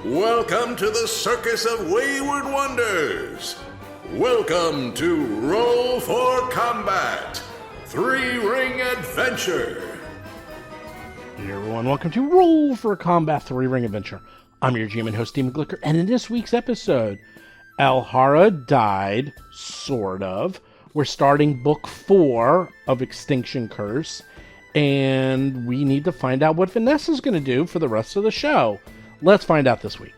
Welcome to the Circus of Wayward Wonders. Welcome to Roll for Combat, Three-Ring Adventure. Hey everyone, welcome to Roll for Combat 3-Ring Adventure. I'm your GM and host, Stephen Glicker, and in this week's episode, Alhara died, sort of. We're starting book 4 of Extinction Curse, and we need to find out what Vanessa's going to do for the rest of the show. Let's find out this week.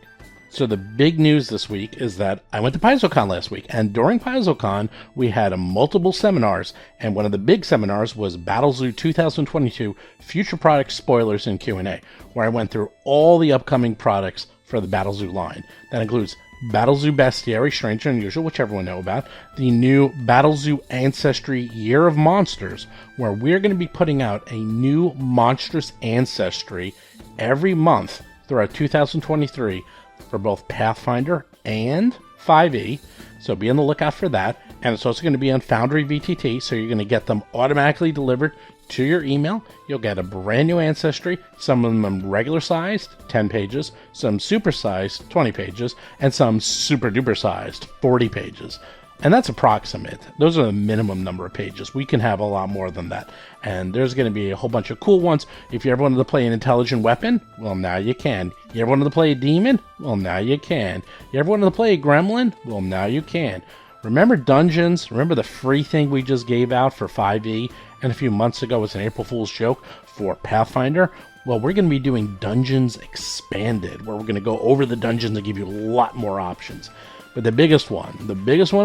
So the big news this week is that I went to PaizoCon last week, and during PaizoCon, we had multiple seminars, and one of the big seminars was Battlezoo 2022 Future Product Spoilers and Q&A, where I went through all the upcoming products for the Battlezoo line. That includes Battlezoo Bestiary, Strange and Unusual, which everyone knows about, the new Battlezoo Ancestry Year of Monsters, where we're going to be putting out a new monstrous ancestry every month throughout 2023 for both Pathfinder and 5e, so be on the lookout for that. And it's also going to be on Foundry VTT, so you're going to get them automatically delivered to your email. You'll get a brand new ancestry, some of them regular sized, 10 pages, some super sized, 20 pages, and some super duper sized, 40 pages. And that's approximate. Those are the minimum number of pages. We can have a lot more than that. And there's going to be a whole bunch of cool ones. If you ever wanted to play an intelligent weapon, well, now you can. You ever wanted to play a demon? Well, now you can. You ever wanted to play a gremlin? Well, now you can. Remember dungeons? Remember the free thing we just gave out for 5e? And a few months ago was an April Fool's joke for Pathfinder? Well, we're going to be doing Dungeons Expanded, where we're going to go over the dungeons and give you a lot more options. But the biggest one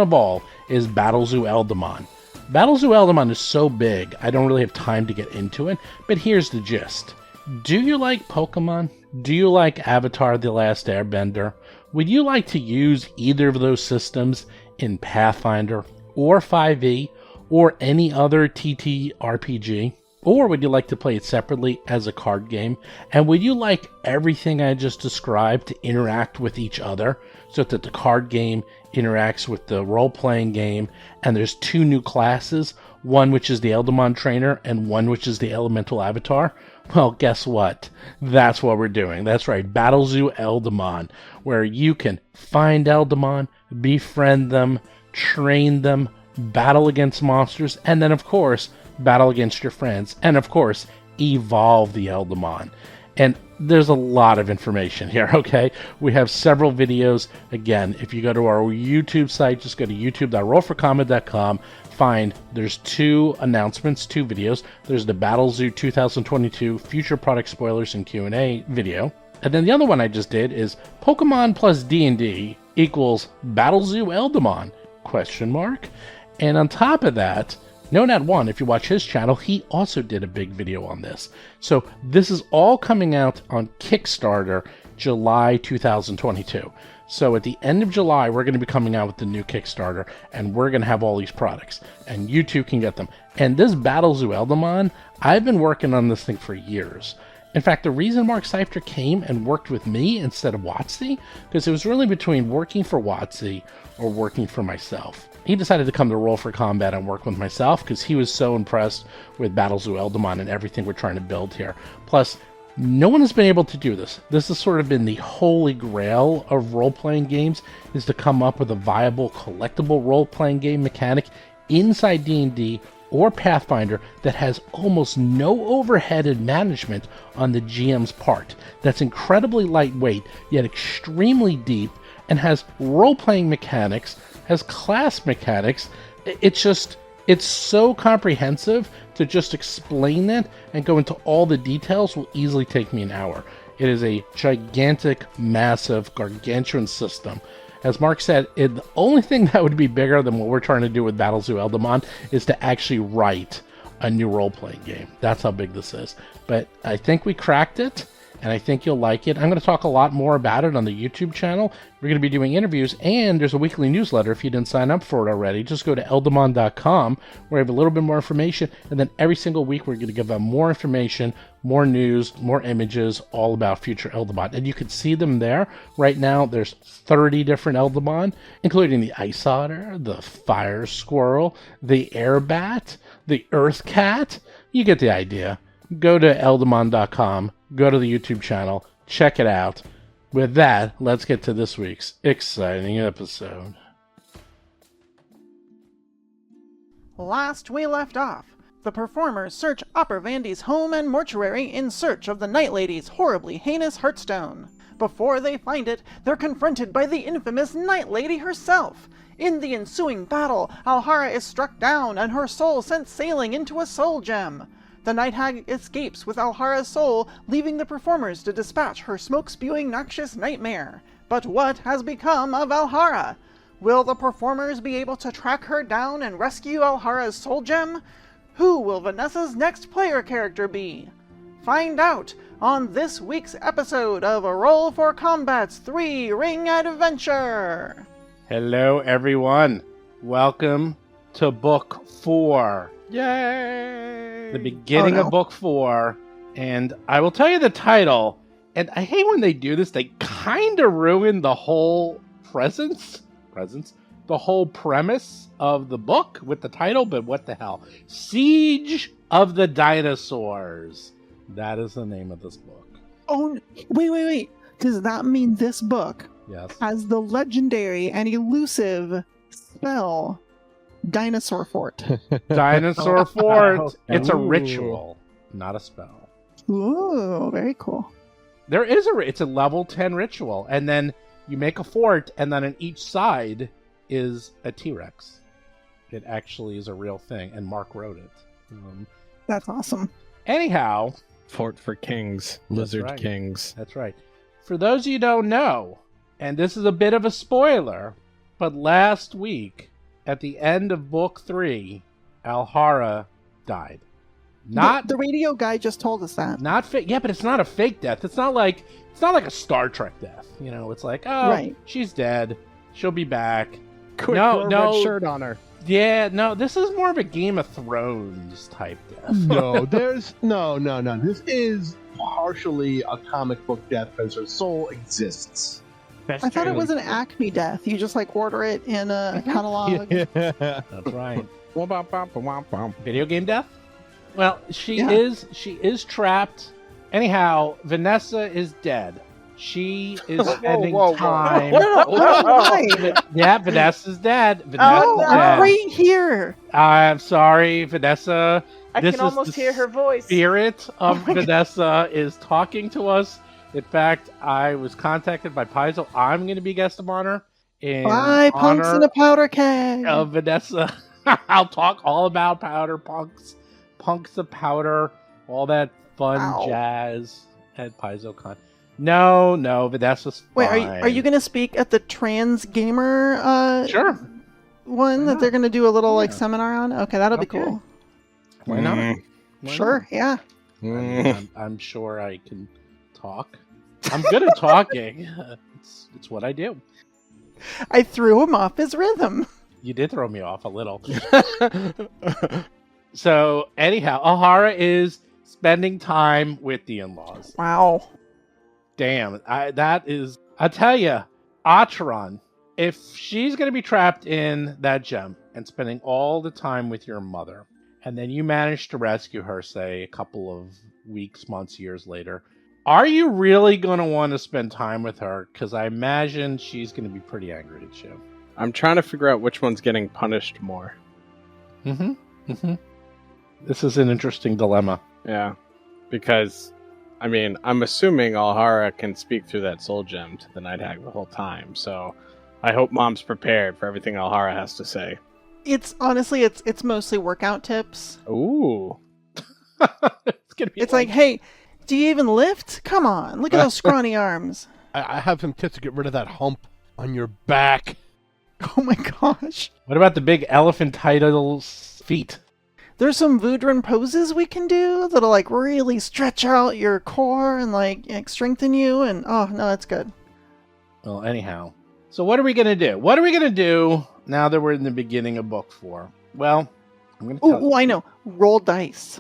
of all, is Battlezoo Eldamon. Battlezoo Eldamon is so big, I don't really have time to get into it, but here's the gist. Do you like Pokemon? Do you like Avatar: The Last Airbender? Would you like to use either of those systems in Pathfinder, or 5e, or any other TTRPG? Or would you like to play it separately as a card game? And would you like everything I just described to interact with each other, so that the card game interacts with the role-playing game, and there's 2 new classes, one which is the Eldamon Trainer and one which is the Elemental Avatar? Well, guess what? That's what we're doing. That's right, Battlezoo Eldamon, where you can find Eldamon, befriend them, train them, battle against monsters, and then, of course, battle against your friends, and of course, evolve the Eldamon. And there's a lot of information here, okay? We have several videos. Again, if you go to our YouTube site, just go to youtube.rollforcombat.com, there's 2 announcements, 2 videos. There's the Battlezoo 2022 Future Product Spoilers and Q&A video. And then the other one I just did is Pokemon plus D&D equals Battlezoo Eldamon, ? And on top of that, NoNat1, if you watch his channel, he also did a big video on this. So this is all coming out on Kickstarter July 2022. So at the end of July, we're going to be coming out with the new Kickstarter, and we're going to have all these products, and you too can get them. And this Battlezoo Eldamon, I've been working on this thing for years. In fact, the reason Mark Seifter came and worked with me instead of WotC, because it was really between working for WotC or working for myself. He decided to come to Roll for Combat and work with myself because he was so impressed with Battlezoo Eldamon and everything we're trying to build here. Plus, no one has been able to do this. This has sort of been the holy grail of role-playing games, is to come up with a viable collectible role-playing game mechanic inside D&D or Pathfinder that has almost no overheaded management on the GM's part. That's incredibly lightweight, yet extremely deep, and has role-playing mechanics, has class mechanics. It's so comprehensive, to just explain that and go into all the details will easily take me an hour. It is a gigantic, massive, gargantuan system. As Mark said, the only thing that would be bigger than what we're trying to do with Battlezoo Eldamon is to actually write a new role-playing game. That's how big this is. But I think we cracked it, and I think you'll like it. I'm going to talk a lot more about it on the YouTube channel. We're going to be doing interviews, and there's a weekly newsletter. If you didn't sign up for it already, just go to eldamon.com, where I have a little bit more information, and then every single week we're going to give out more information, more news, more images, all about future Eldamon. And you can see them there. Right now, there's 30 different Eldamon, including the Ice Otter, the Fire Squirrel, the Air Bat, the Earth Cat. You get the idea. Go to eldamon.com, go to the YouTube channel, check it out. With that, let's get to this week's exciting episode. Last we left off, the performers search Upper Vandy's home and mortuary in search of the Night Lady's horribly heinous heartstone. Before they find it, they're confronted by the infamous Night Lady herself. In the ensuing battle, Alhara is struck down and her soul sent sailing into a soul gem. The Night Hag escapes with Alhara's soul, leaving the performers to dispatch her smoke-spewing noxious nightmare. But what has become of Alhara? Will the performers be able to track her down and rescue Alhara's soul gem? Who will Vanessa's next player character be? Find out on this week's episode of A Roll for Combat's 3-Ring Adventure! Hello, everyone. Welcome to Book 4. Yay! The beginning of Book 4. And I will tell you the title. And I hate when they do this. They kind of ruin the whole the whole premise of the book with the title, but what the hell? Siege of the Dinosaurs. That is the name of this book. Oh, wait. Does that mean this book Yes. has the legendary and elusive spell Dinosaur Fort? Dinosaur Fort. It's a Ooh. ritual, not a spell. Ooh, very cool. There is it's a level 10 ritual, and then you make a fort, and then on each side is a T-Rex. It actually is a real thing, and Mark wrote it. That's awesome. Anyhow, Fort for Kings, Lizard Kings. That's right. For those of you who don't know, and this is a bit of a spoiler, but last week, at the end of Book 3, Alhara died. Not the radio guy just told us that. Not fake. Yeah, but it's not a fake death. It's not like a Star Trek death. You know, it's like, oh, Right. She's dead. She'll be back. Quick, No, throw a red shirt on her. Yeah, no, this is more of a Game of Thrones type death. No, there's no. This is partially a comic book death because her soul exists. I thought it was an Acme death. You just like order it in a catalog. That's right. Video game death? Well, she is trapped. Anyhow, Vanessa is dead. She is spending time. Yeah, Vanessa's dead. Vanessa's dead. Right here. I'm sorry, Vanessa. I can almost hear her voice. Spirit of Vanessa is talking to us. In fact, I was contacted by Paizo. I'm going to be guest of honor in Bye, punks honor in a powder keg. of Vanessa. I'll talk all about powder punks of powder, all that fun jazz at PaizoCon. No, Vanessa's fine. Wait, are you going to speak at the Trans Gamer Sure. one that they're going to do a little like seminar on? Okay, that'll be cool. Why not? Why Sure, yeah. I'm sure I can talk. I'm good at talking. It's what I do. I threw him off his rhythm. You did throw me off a little. So, anyhow, Alhara is spending time with the in-laws. Wow. Damn, I tell you, Acheron, if she's going to be trapped in that gem and spending all the time with your mother, and then you manage to rescue her, say, a couple of weeks, months, years later, are you really going to want to spend time with her? Because I imagine she's going to be pretty angry at you. I'm trying to figure out which one's getting punished more. This is an interesting dilemma. Yeah, because, I mean, I'm assuming Alhara can speak through that soul gem to the Night Hag the whole time, so I hope Mom's prepared for everything Alhara has to say. It's honestly, it's mostly workout tips. Ooh. It's like, hey, do you even lift? Come on, look at those scrawny arms. I have some tips to get rid of that hump on your back. Oh my gosh. What about the big elephantitis feet? There's some Voudrin poses we can do that'll like really stretch out your core and like strengthen you, and oh no, that's good. Well, anyhow. So what are we going to do? What are we going to do now that we're in the beginning of Book 4? Well, I'm going to tell you. Oh, I know. Roll dice.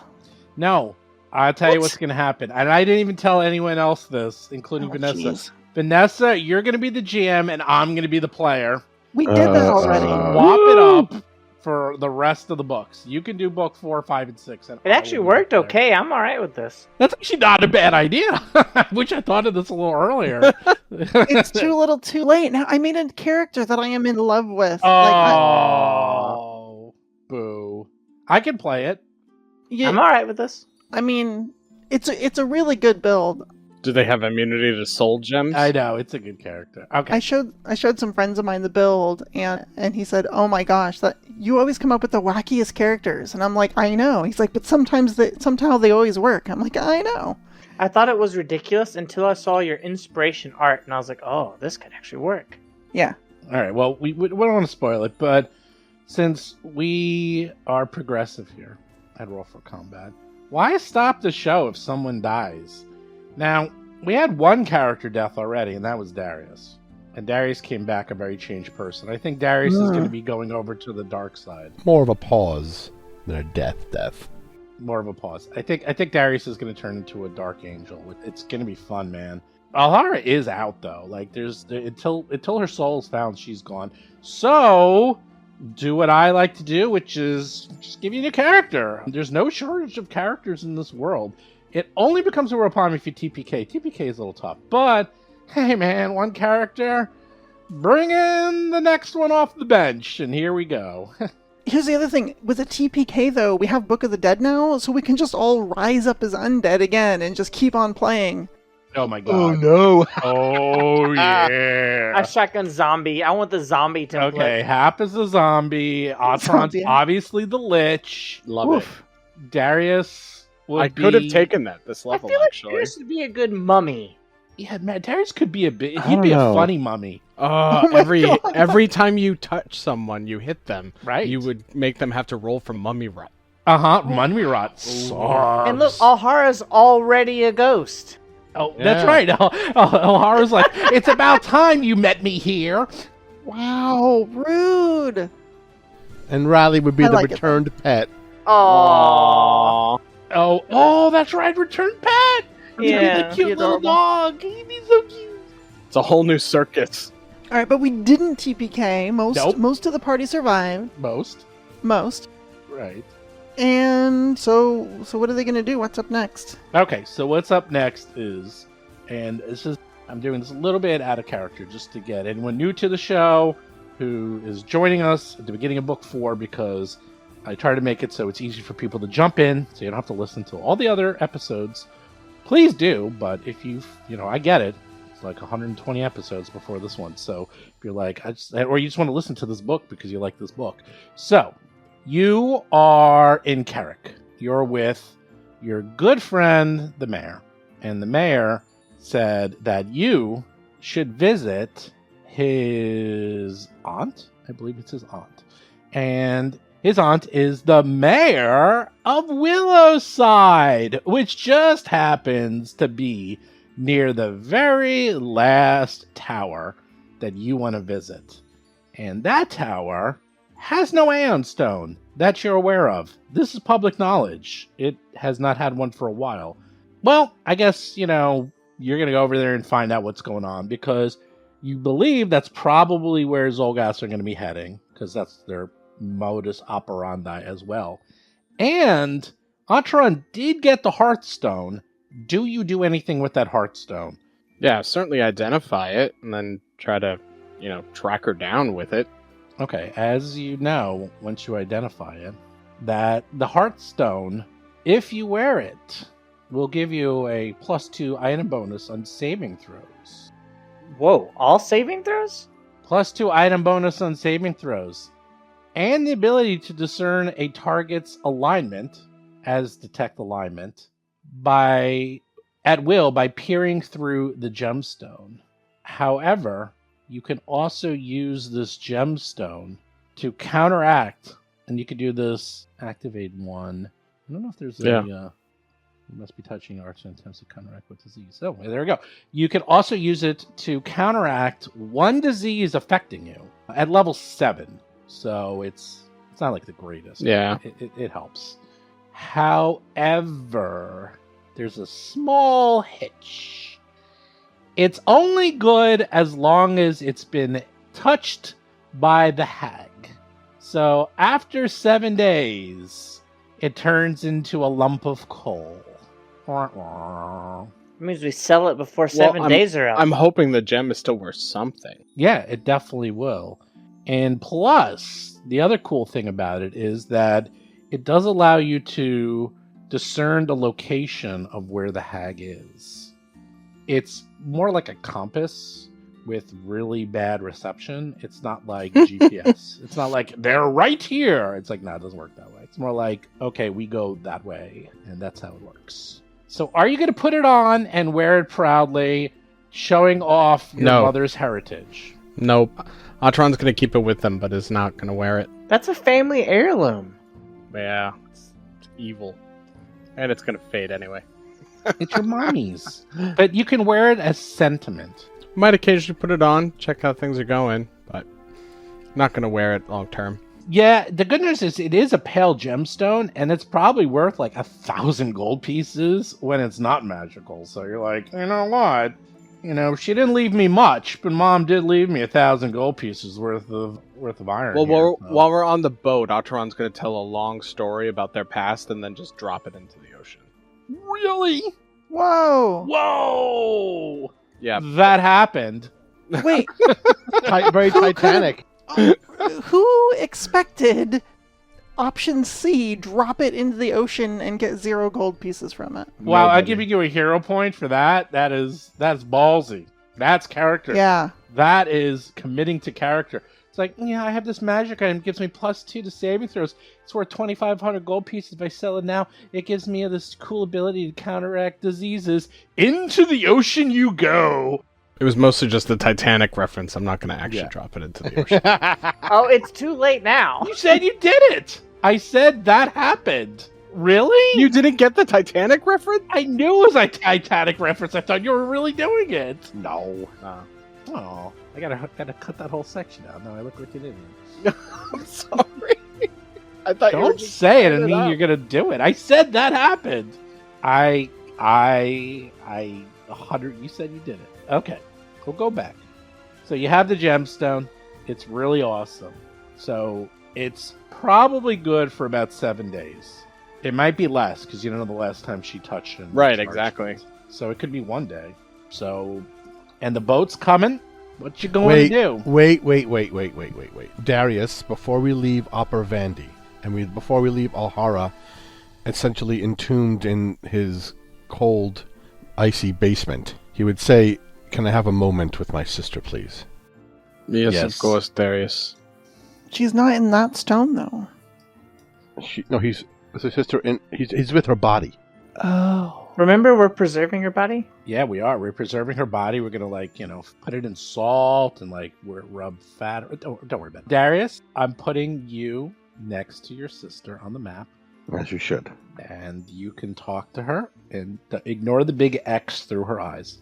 No, I'll tell you what's going to happen. And I didn't even tell anyone else this, including Vanessa. Geez. Vanessa, you're going to be the GM, and I'm going to be the player. We did that already. Swap it up for the rest of the books. You can do book 4, 5, and 6. And It actually worked okay. I'm all right with this. That's actually not a bad idea. I wish I thought of this a little earlier. It's too little too late. Now I made a character that I am in love with. Oh, boo. I can play it. I'm all right with this. I mean, it's a really good build. Do they have immunity to soul gems? I know, it's a good character. Okay. I showed some friends of mine the build, and he said, "Oh my gosh, that you always come up with the wackiest characters." And I'm like, "I know." He's like, "But somehow they always work." I'm like, "I know." I thought it was ridiculous until I saw your inspiration art, and I was like, "Oh, this could actually work." Yeah. All right. Well, we don't want to spoil it, but since we are progressive here at Roll for Combat, why stop the show if someone dies? Now, we had one character death already, and that was Darius. And Darius came back a very changed person. I think Darius is going to be going over to the dark side. More of a pause than a death. More of a pause. I think Darius is going to turn into a dark angel. It's going to be fun, man. Alhara is out though. Like until her soul's found, she's gone. So do what I like to do, which is just give you a new character. There's no shortage of characters in this world. It only becomes a real problem if you TPK. TPK is a little tough, but hey man, one character, bring in the next one off the bench, and here we go. Here's the other thing. With a TPK, though, we have Book of the Dead now, so we can just all rise up as undead again and just keep on playing. Oh my god. Oh no. Oh yeah. I shotgun zombie. I want the zombie template. Okay, Hap is a zombie. Atron's obviously the Lich. Love Oof. it. Darius I could have taken that this I level, feel like actually. this would be a good mummy. Yeah, man, Darius could be a bit. I He'd don't be know. a funny mummy, Oh my God. Every time you touch someone, you hit them. right? You would make them have to roll for mummy rot. Mummy rot sucks. And look, Alhara's already a ghost. Oh, Yeah. that's right. Alhara's like, it's about time you met me here. Wow, rude. And Riley would be I the like it, returned pet. Aww. Oh, that's right. Return pet. Yeah, the cute he's little adorable. dog. He'd be so cute. It's a whole new circus. All right, but we didn't TPK. Nope. Most of the party survived. Most. Right. And so what are they going to do? What's up next? Okay, so what's up next is, and this is, I'm doing this a little bit out of character just to get anyone new to the show who is joining us at the beginning of book 4, because I try to make it so it's easy for people to jump in, so you don't have to listen to all the other episodes. Please do, but if I get it. It's like 120 episodes before this one, so if you're like, or you just want to listen to this book because you like this book. So, you are in Carrick. You're with your good friend, the mayor. And the mayor said that you should visit his aunt. I believe it's his aunt. And his aunt is the mayor of Willowside, which just happens to be near the very last tower that you want to visit. And that tower has no Aeon Stone that you're aware of. This is public knowledge. It has not had one for a while. Well, I guess, you're going to go over there and find out what's going on, because you believe that's probably where Zolgas are going to be heading, because that's their modus operandi as well. And Atron did get the Hearthstone. Do you do anything with that Hearthstone? Yeah, certainly identify it and then try to, track her down with it. Okay, as you know, once you identify it, that the Hearthstone, if you wear it, will give you a +2 item bonus on saving throws. Whoa, all saving throws? +2 item bonus on saving throws. And the ability to discern a target's alignment, as detect alignment, at will by peering through the gemstone. However, you can also use this gemstone to counteract, and you can do this activate 1. I don't know if there's you must be touching arts and attempts to counteract with disease. Oh, there we go. You can also use it to counteract 1 disease affecting you at level 7. So it's not like the greatest. Yeah. It helps. However, there's a small hitch. It's only good as long as it's been touched by the hag. So after 7 days, it turns into a lump of coal. It means we sell it before 7 days are out. I'm hoping the gem is still worth something. Yeah, it definitely will. And plus, the other cool thing about it is that it does allow you to discern the location of where the hag is. It's more like a compass with really bad reception. It's not like GPS. It's not like, they're right here. It's like, no, it doesn't work that way. It's more like, okay, we go that way, and that's how it works. So are you going to put it on and wear it proudly, showing off your mother's heritage? Nope. Atron's going to keep it with them, but is not going to wear it. That's a family heirloom. Yeah, it's evil. And it's going to fade anyway. It's your mommy's. But you can wear it as sentiment. Might occasionally put it on, check how things are going, but not going to wear it long term. Yeah, the good news is it is a pale gemstone, and it's probably worth like 1,000 gold pieces when it's not magical. So you're like, you know what? You know, she didn't leave me much, but Mom did leave me 1,000 gold pieces worth of iron. Well, while we're on the boat, Atron's going to tell a long story about their past and then just drop it into the ocean. Really? Whoa! Whoa! Yeah. That happened. Wait, Very Titanic. who expected option C, drop it into the ocean and get 0 gold pieces from it? Wow, I'm Nobody. giving you a hero point for that. That's ballsy. That's character. Yeah. That is committing to character. It's like, yeah, I have this magic item. It gives me +2 to saving throws. It's worth 2,500 gold pieces. If I sell it now, it gives me this cool ability to counteract diseases. Into the ocean you go. It was mostly just the Titanic reference. I'm not going to actually drop it into the ocean. Oh, it's too late now. You said you did it. I said that happened. Really? You didn't get the Titanic reference? I knew it was a Titanic reference. I thought you were really doing it. No. Oh, I gotta cut that whole section out. Now I look like an idiot. I'm sorry. I thought you were Don't just say it cutting and mean out. you're gonna do it. I said that happened. I 100. You said you did it. Okay, we'll go back. So you have the gemstone. It's really awesome. So it's probably good for about 7 days. It might be less because you don't know the last time she touched it. Right, exactly. So it could be 1 day. So, and the boat's coming. What you going to do? Wait. Darius, before we leave Upper Vandy, and before we leave Alhara, essentially entombed in his cold, icy basement, he would say, "Can I have a moment with my sister, please?" Yes, Yes. of course, Darius. She's not in that stone, though. He's with his sister, and he's with her body. Oh. Remember, we're preserving her body? Yeah, we are. We're preserving her body. We're gonna put it in salt and rub fat. Don't worry about it. Darius, I'm putting you next to your sister on the map, As you should. and you can talk to her and ignore the big X through her eyes.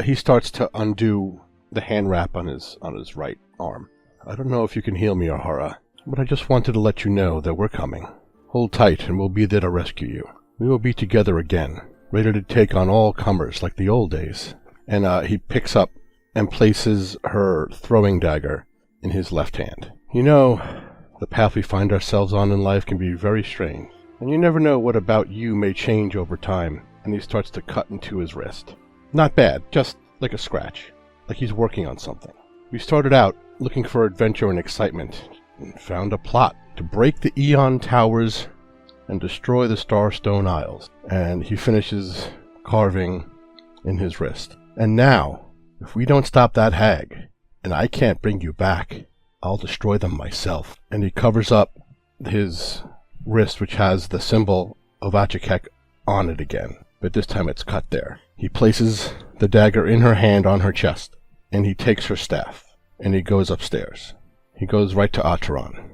He starts to undo the hand wrap on his right arm. I don't know if you can heal me, Alhara, but I just wanted to let you know that we're coming. Hold tight, and we'll be there to rescue you. We will be together again, ready to take on all comers like the old days. And he picks up and places her throwing dagger in his left hand. You know, the path we find ourselves on in life can be very strange, and you never know what about you may change over time. And he starts to cut into his wrist. Not bad, just like a scratch, like he's working on something. We started out looking for adventure and excitement, and found a plot to break the Eon Towers and destroy the Starstone Isles. And he finishes carving in his wrist. And now, if we don't stop that hag, and I can't bring you back, I'll destroy them myself. And he covers up his wrist, which has the symbol of Achikek on it again, but this time it's cut there. He places the dagger in her hand on her chest, and he takes her staff, and he goes upstairs. He goes right to Acheron.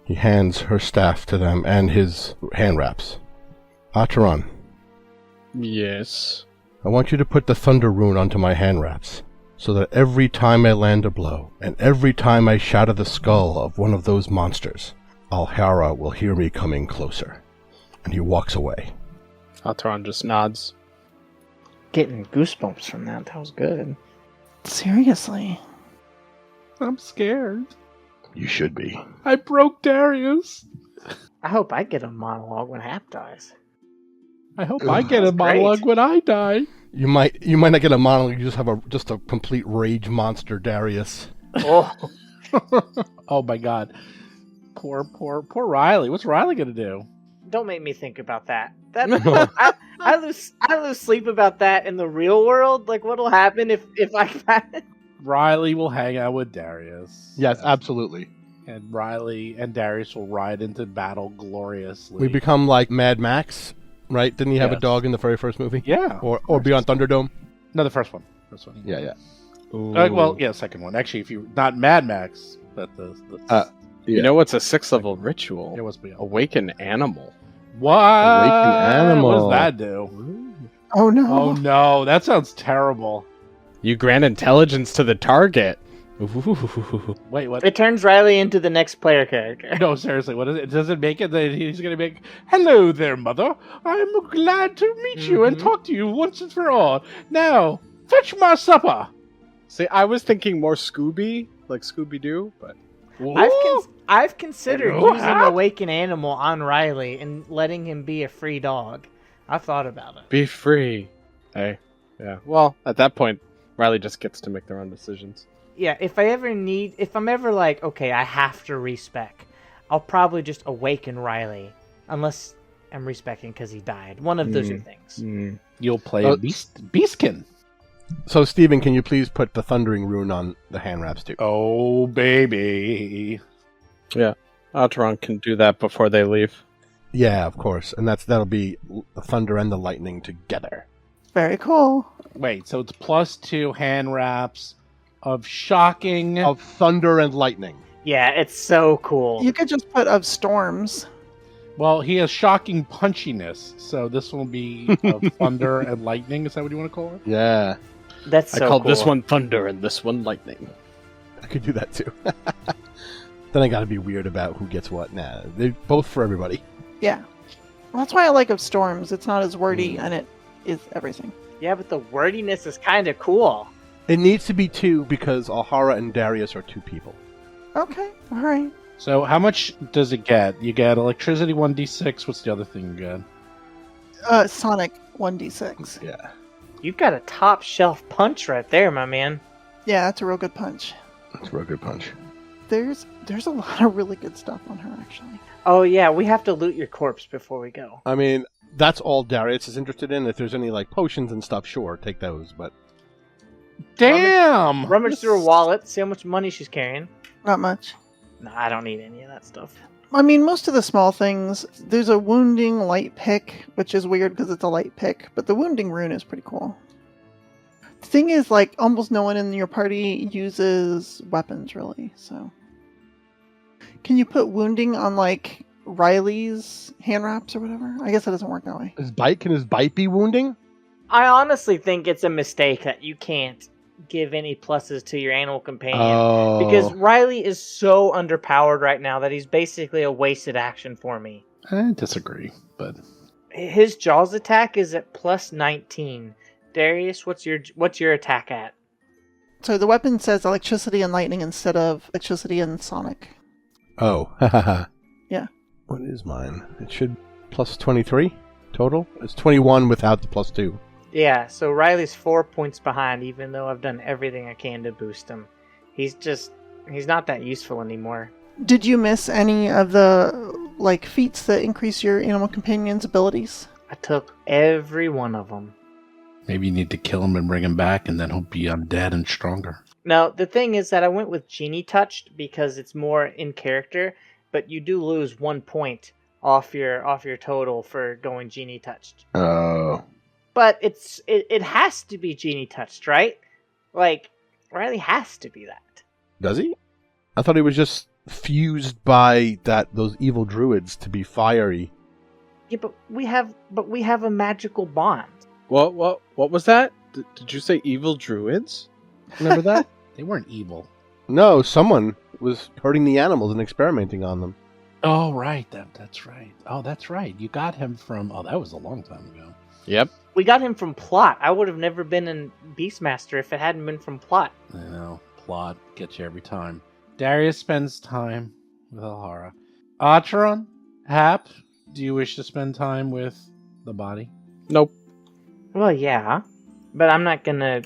He hands her staff to them and his hand wraps. Acheron, Yes. I want you to put the thunder rune onto my hand wraps, so that every time I land a blow, and every time I shatter the skull of one of those monsters, Alhara will hear me coming closer. And he walks away. Atron just nods. Getting goosebumps from that. That was good. Seriously. I'm scared. You should be. I broke Darius. I hope I get a monologue when Hap dies. I hope I get a That's great. monologue when I die. You might not get a monologue. You just have a complete rage monster, Darius. Oh, Oh my god. Poor Riley. What's Riley gonna do? don't make me think about that. I lose sleep about that in the real world. Like, what'll happen if I? Riley will hang out with Darius. Yes, absolutely. And Riley and Darius will ride into battle gloriously. We become like Mad Max, right? Didn't he have a Yes. dog in the very first movie? Yeah. Or Beyond Thunderdome? No, the first one. Yeah. Well, yeah, second one. Actually, if you not Mad Max, but the You know what's a 6th level ritual? it was beyond. Awaken animal. What? Awaken animal. What does that do? Oh no. Oh no, that sounds terrible. You grant intelligence to the target. Wait, what? It turns Riley into the next player character. No, seriously, what is it? Does it make it that he's going to make, hello there, mother. I'm glad to meet you and talk to you once and for all. Now, fetch my supper. See, I was thinking more Scooby, like Scooby-Doo, but... I've considered Hello, using Hap? Awaken Animal on Riley and letting him be a free dog. I've thought about it. Be free. Hey. Yeah. Well, at that point, Riley just gets to make their own decisions. Yeah, if I'm ever like, okay, I have to respec, I'll probably just awaken Riley, unless I'm respecing because he died. One of those two things. You'll play a Beastkin. So, Steven, can you please put the Thundering Rune on the hand wraps too? Oh, baby. Yeah. Alteron can do that before they leave. Yeah, of course. And that'll be the thunder and the lightning together. Very cool. Wait, so it's +2 hand wraps of shocking. Of thunder and lightning. Yeah, it's so cool. You could just put of storms. Well, he has shocking punchiness, so this will be of thunder and lightning. Is that what you want to call it? Yeah, That's so I called cool. this one Thunder and this one Lightning. I could do that too. Then I gotta be weird about who gets what. Nah, they're both for everybody. Yeah. Well, that's why I like of storms. It's not as wordy and it is everything. Yeah, but the wordiness is kind of cool. It needs to be 2 because Alhara and Darius are 2 people. Okay. All right. So how much does it get? You get electricity 1d6. What's the other thing you get? Sonic 1d6. Yeah. You've got a top shelf punch right there, my man. Yeah, that's a real good punch. That's a real good punch. There's a lot of really good stuff on her, actually. Oh yeah, we have to loot your corpse before we go. I mean, that's all Darius is interested in. If there's any like potions and stuff, sure, take those. But Damn! Rummage through her wallet, see how much money she's carrying. Not much. No, I don't need any of that stuff. I mean, most of the small things, there's a wounding light pick, which is weird because it's a light pick, but the wounding rune is pretty cool. The thing is, like, almost no one in your party uses weapons, really, so. Can you put wounding on, like, Riley's hand wraps or whatever? I guess it doesn't work that way. can his bite be wounding? I honestly think it's a mistake that you can't give any pluses to your animal companion. Oh. Because Riley is so underpowered right now that he's basically a wasted action for me. I disagree, but His Jaws attack is at +19. Darius, what's your attack at? So the weapon says electricity and lightning instead of electricity and sonic. Oh. Yeah. What is mine? It should plus 23 total. It's 21 without the +2. Yeah, so Riley's 4 points behind, even though I've done everything I can to boost him. He's not that useful anymore. Did you miss any of the, like, feats that increase your animal companion's abilities? I took every one of them. maybe you need to kill him and bring him back, and then he'll be undead and stronger. Now, the thing is that I went with Genie Touched because it's more in character, but you do lose 1 point off your total for going Genie Touched. Oh. But it has to be Genie Touched, right? Like, Riley has to be that. Does he? I thought he was just fused by those evil druids to be fiery. Yeah, but we have a magical bond. What was that? Did you say evil druids? Remember that? They weren't evil. No, someone was hurting the animals and experimenting on them. Oh, right. That's right. Oh, that's right. You got him from... Oh, that was a long time ago. Yep. We got him from Plot. I would have never been in Beastmaster if it hadn't been from Plot. I know. Plot gets you every time. Darius spends time with Alhara. Atron, Hap, do you wish to spend time with the body? Nope. Well, yeah, but I'm not gonna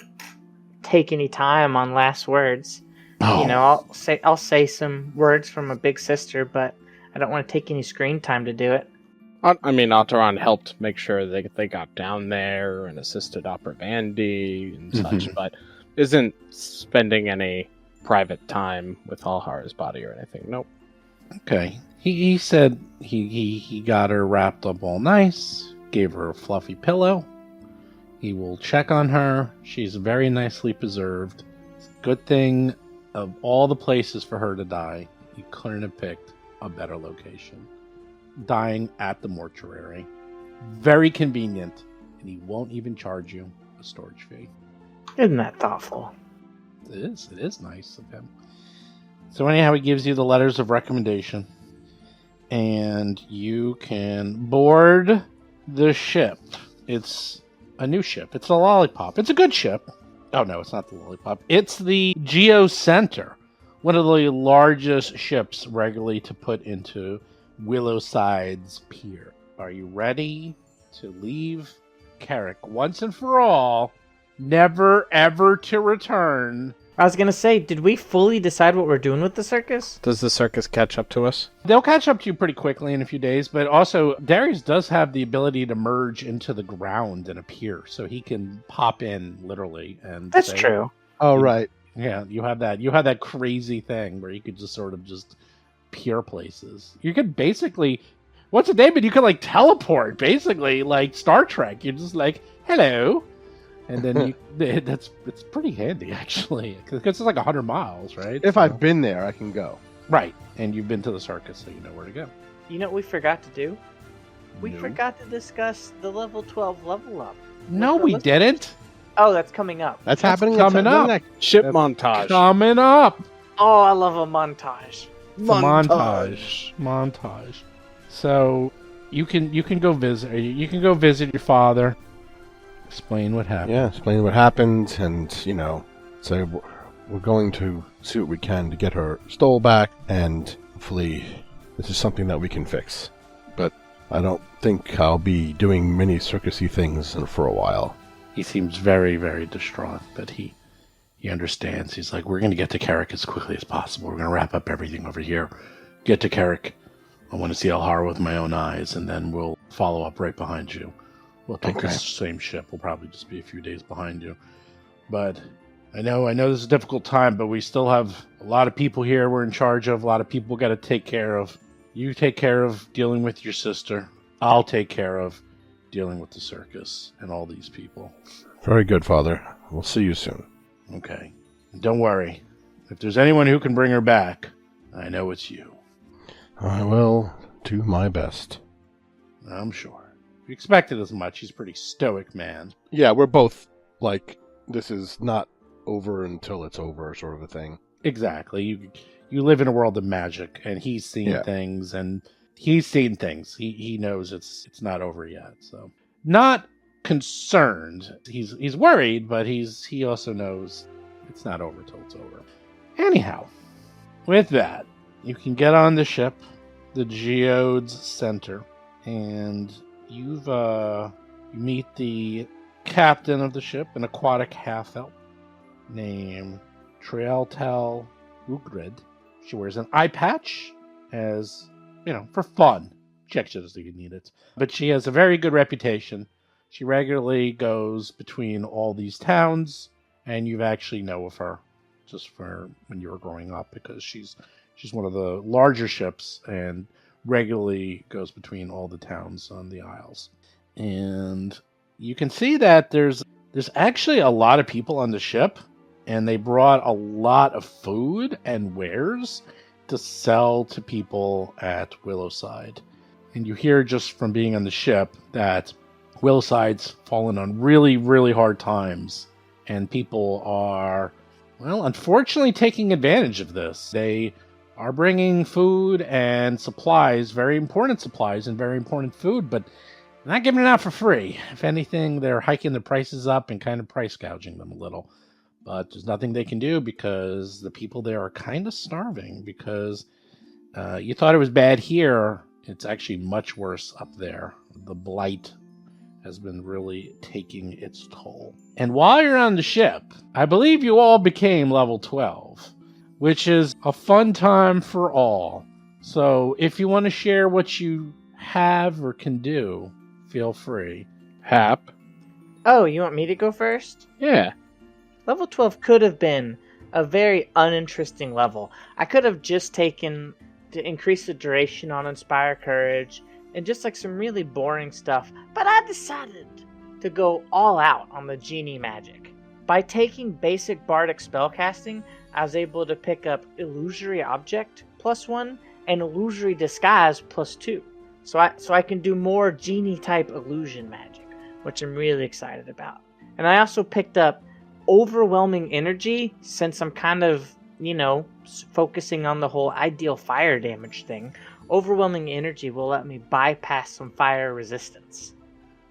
take any time on last words. Oh. You know, I'll say some words from a big sister, but I don't want to take any screen time to do it. I mean, Alteron helped make sure they got down there and assisted Opera Vandy and such, but isn't spending any private time with Alhara's body or anything. Nope. Okay. He said he got her wrapped up all nice, gave her a fluffy pillow. He will check on her. She's very nicely preserved. Good thing of all the places for her to die, he couldn't have picked a better location. Dying at the mortuary. Very convenient, and he won't even charge you a storage fee. Isn't that thoughtful? It is nice of him. So anyhow, he gives you the letters of recommendation, and you can board the ship. It's a new ship. It's the Lollipop. It's a good ship. Oh no, it's not the Lollipop. It's the Geo Center, one of the largest ships regularly to put into Willowside's pier. Are you ready to leave Carrick once and for all, never ever to return? I was gonna say, did we fully decide what we're doing with the circus? Does the circus catch up to us? They'll catch up to you pretty quickly in a few days, but also Darius does have the ability to merge into the ground and appear, so he can pop in literally. And That's true. Oh, right. Yeah, you have that crazy thing where you could just sort of just appear places. You could basically, what's it named? You could like teleport, basically like Star Trek. You're just like, hello. And then it's pretty handy, actually, because it's like 100 miles, right? If I've been there, I can go. Right, and you've been to the circus, so you know where to go. You know what we forgot to do? We No. forgot to discuss the level 12 level up. No, With the we list- didn't. Oh, that's coming up. That's happening. coming That's up. happening Ship Yep. montage. Coming up. Oh, I love a montage. It's a montage. So you can go visit. You can go visit your father. Explain what happened. Yeah, explain what happened, and say we're going to see what we can to get her stole back, and hopefully this is something that we can fix. But I don't think I'll be doing many circusy things for a while. He seems very, very distraught, but he understands. He's like, we're going to get to Carrick as quickly as possible. We're going to wrap up everything over here. Get to Carrick. I want to see Alhara with my own eyes, and then we'll follow up right behind you. We'll take Okay. the same ship. We'll probably just be a few days behind you. But I know this is a difficult time, but we still have a lot of people here we're in charge of. A lot of people got to take care of. You take care of dealing with your sister. I'll take care of dealing with the circus and all these people. Very good, Father. We'll see you soon. Okay. And don't worry. If there's anyone who can bring her back, I know it's you. I will do my best. I'm sure. You expected as much. He's a pretty stoic man. Yeah, we're both like, this is not over until it's over, sort of a thing. Exactly. You live in a world of magic, and he's seen Yeah. things, and he's seen things. He knows it's not over yet. So not concerned. He's worried, but he also knows it's not over till it's over. Anyhow, with that, you can get on the ship, the Geodes Center, and you meet the captain of the ship, an aquatic half-elf named Trieltel Ugrid. She wears an eye patch as, for fun. She actually doesn't even need it. But she has a very good reputation. She regularly goes between all these towns, and you actually know of her just for when you were growing up, because she's one of the larger ships and regularly goes between all the towns on the Isles. And you can see that there's actually a lot of people on the ship, and they brought a lot of food and wares to sell to people at Willowside. And you hear just from being on the ship that Willowside's fallen on really, really hard times, and people are, unfortunately taking advantage of this. They are bringing food and supplies, very important supplies and very important food, but not giving it out for free. If anything, they're hiking the prices up and kind of price gouging them a little. But there's nothing they can do because the people there are kind of starving because you thought it was bad here. It's actually much worse up there. The blight has been really taking its toll. And while you're on the ship, I believe you all became level 12, which is a fun time for all. So if you want to share what you have or can do, feel free. Hap. Oh, you want me to go first? Yeah. Level 12 could have been a very uninteresting level. I could have just taken to increase the duration on Inspire Courage and just like some really boring stuff, but I decided to go all out on the genie magic. By taking basic bardic spellcasting, I was able to pick up Illusory Object +1 and Illusory Disguise +2. So I can do more genie type illusion magic, which I'm really excited about. And I also picked up Overwhelming Energy, since I'm kind of, focusing on the whole ideal fire damage thing. Overwhelming Energy will let me bypass some fire resistance.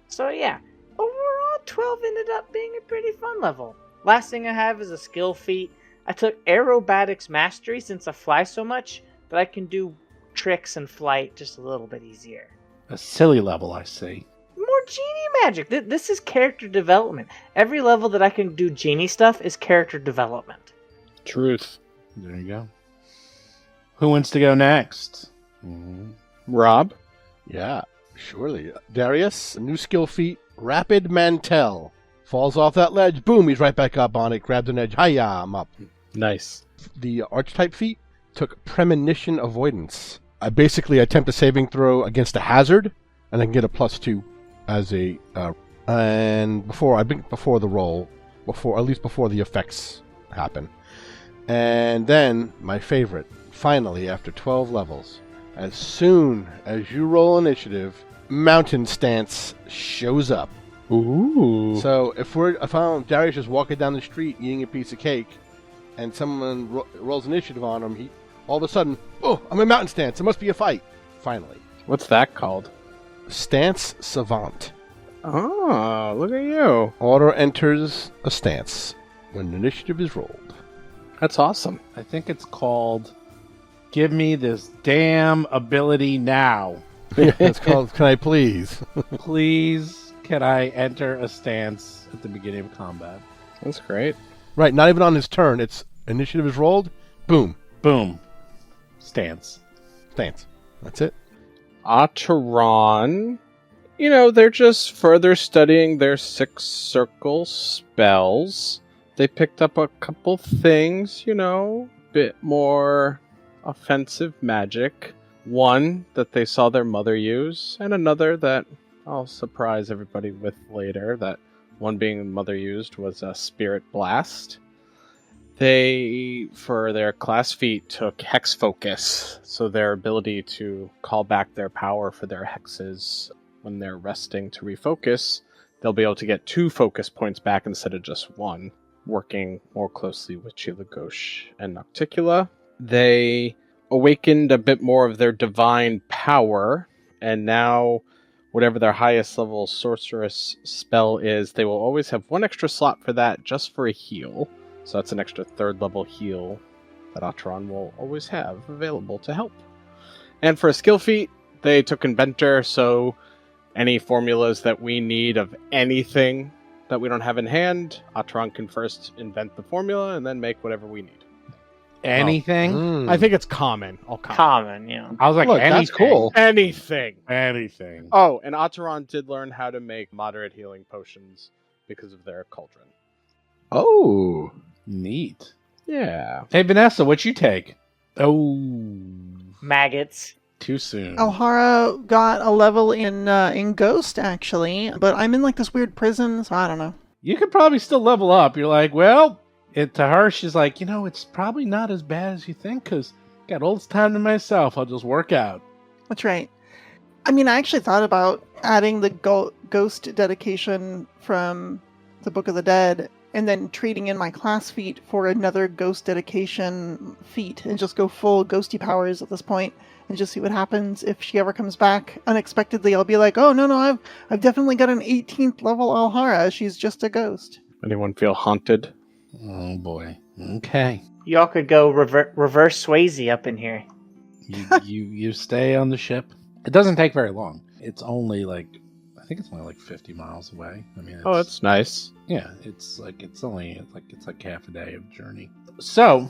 So yeah, overall 12 ended up being a pretty fun level. Last thing I have is a skill feat. I took Aerobatics Mastery since I fly so much that I can do tricks and flight just a little bit easier. A silly level, I see. More genie magic. This is character development. Every level that I can do genie stuff is character development. Truth. There you go. Who wants to go next? Rob? Yeah, surely. Darius, a new skill feat, Rapid Mantel. Falls off that ledge, boom, he's right back up on it, grabs an edge, hiya, I'm up. Nice. The archetype feat took Premonition Avoidance. I basically attempt a saving throw against a hazard, and I can get a +2 as a... and before the roll, at least before the effects happen. And then, my favorite, finally, after 12 levels, as soon as you roll initiative, Mountain Stance shows up. Ooh. So if Darius just walking down the street eating a piece of cake, and someone rolls initiative on him, all of a sudden, oh, I'm in Mountain Stance. It must be a fight. Finally. What's that called? Stance Savant. Oh, look at you. Order enters a stance when initiative is rolled. That's awesome. I think it's called Give Me This Damn Ability Now. It's called Can I Please? Please, can I enter a stance at the beginning of combat? That's great. Right, not even on his turn. It's initiative is rolled, boom. Boom. Stance. Stance. That's it. Ataran, they're just further studying their 6 circle spells. They picked up a couple things, bit more offensive magic. One that they saw their mother use, and another that I'll surprise everybody with later. That one being mother used was a Spirit Blast. They, for their class feat, took Hex Focus, so their ability to call back their power for their hexes when they're resting to refocus, they'll be able to get 2 focus points back instead of just 1, working more closely with Chilagosh and Nocticula. They awakened a bit more of their divine power, and now whatever their highest level sorceress spell is, they will always have 1 extra slot for that just for a heal. So that's an extra 3rd level heal that Ataran will always have available to help. And for a skill feat, they took Inventor, so any formulas that we need of anything that we don't have in hand, Ataran can first invent the formula and then make whatever we need. Anything? I think it's common. All Common, yeah. I was like, Look, anything. that's cool. Anything! Anything. Oh, and Ataran did learn how to make moderate healing potions because of their cauldron. Oh. Neat. Yeah. Hey, Vanessa, what you take? Oh, Maggots. too soon. Alhara got a level in Ghost, actually, but I'm in like this weird prison, so I don't know. You could probably still level up. You're like, well, to her, she's like, it's probably not as bad as you think, because got all this time to myself. I'll just work out. That's right. I mean, I actually thought about adding the Ghost dedication from the Book of the Dead, and then trading in my class feat for another Ghost dedication feat, and just go full ghosty powers at this point, and just see what happens. If she ever comes back unexpectedly, I'll be like, oh, no, I've definitely got an 18th level Alhara. She's just a ghost. Anyone feel haunted? Oh boy. Okay. Y'all could go reverse Swayze up in here. You stay on the ship. It doesn't take very long. It's only like, I think it's only like 50 miles away. I mean, Oh, it's nice. yeah, it's like half a day of journey. So,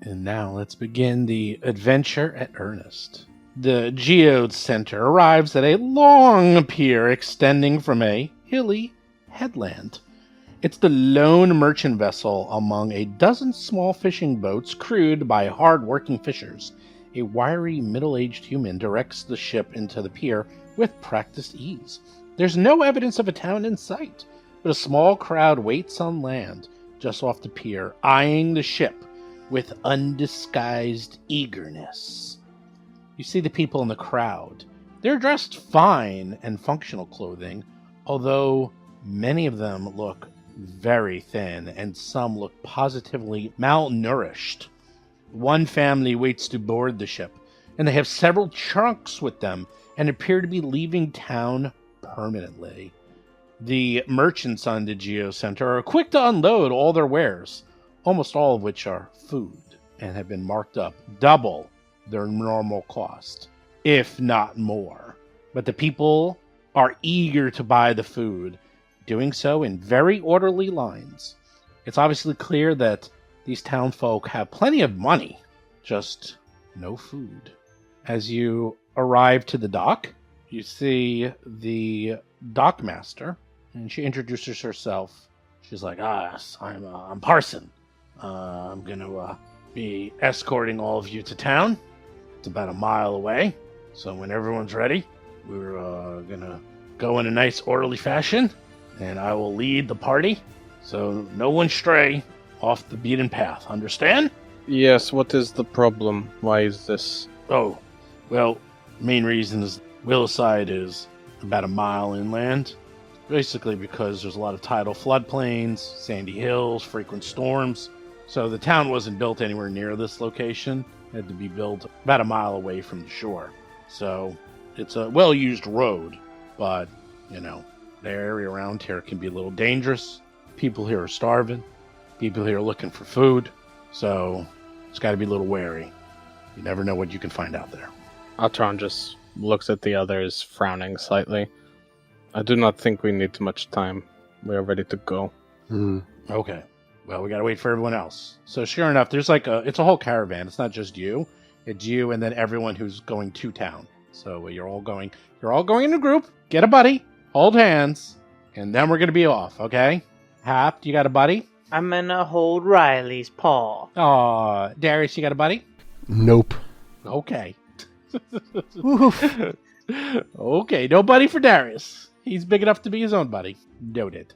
and now let's begin the adventure at Ernest. The Geode Center arrives at a long pier extending from a hilly headland. It's the lone merchant vessel among a dozen small fishing boats crewed by hard-working fishers. A wiry, middle-aged human directs the ship into the pier with practiced ease. There's no evidence of a town in sight, but a small crowd waits on land just off the pier, eyeing the ship with undisguised eagerness. You see the people in the crowd. They're dressed fine and functional clothing, although many of them look very thin and some look positively malnourished. One family waits to board the ship, and they have several trunks with them and appear to be leaving town permanently. The merchants on the Geo Center are quick to unload all their wares, almost all of which are food, and have been marked up double their normal cost, if not more. But the people are eager to buy the food, doing so in very orderly lines. It's obviously clear that these townfolk have plenty of money, just no food. As you arrive to the dock, you see the dockmaster, and she introduces herself. She's like, yes, I'm Parson. I'm going to be escorting all of you to town. It's about a mile away, so when everyone's ready, we're going to go in a nice orderly fashion, and I will lead the party, so no one stray off the beaten path. Understand? Yes, what is the problem? Why is this? Oh, well, main reason is Willowside is about a mile inland, basically because there's a lot of tidal floodplains, sandy hills, frequent storms. So the town wasn't built anywhere near this location. It had to be built about a mile away from the shore. So it's a well-used road, but, the area around here can be a little dangerous. People here are starving. People here are looking for food. So it's got to be a little wary. You never know what you can find out there. Atron just looks at the others, frowning slightly. I do not think we need too much time. We are ready to go. Okay. Well, we got to wait for everyone else. So sure enough, there's it's a whole caravan. It's not just you. It's you and then everyone who's going to town. So you're all going in a group. Get a buddy. Hold hands. And then we're going to be off, okay? Hap, you got a buddy? I'm gonna hold Riley's paw. Aw, Darius, you got a buddy? Nope. Okay. Okay, no buddy for Darius. He's big enough to be his own buddy. Noted.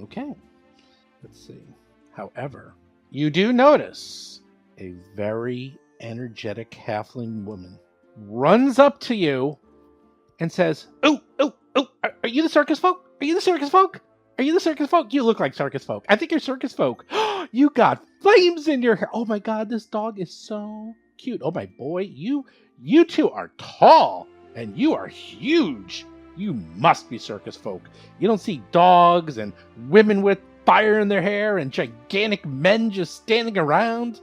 Okay. Let's see. However, you do notice a very energetic halfling woman runs up to you and says, Oh, are you the circus folk? Are you the circus folk? Are you the circus folk? You look like circus folk. I think you're circus folk. You got flames in your hair. Oh my god, this dog is so cute. Oh my boy, you two are tall and you are huge. You must be circus folk. You don't see dogs and women with fire in their hair and gigantic men just standing around.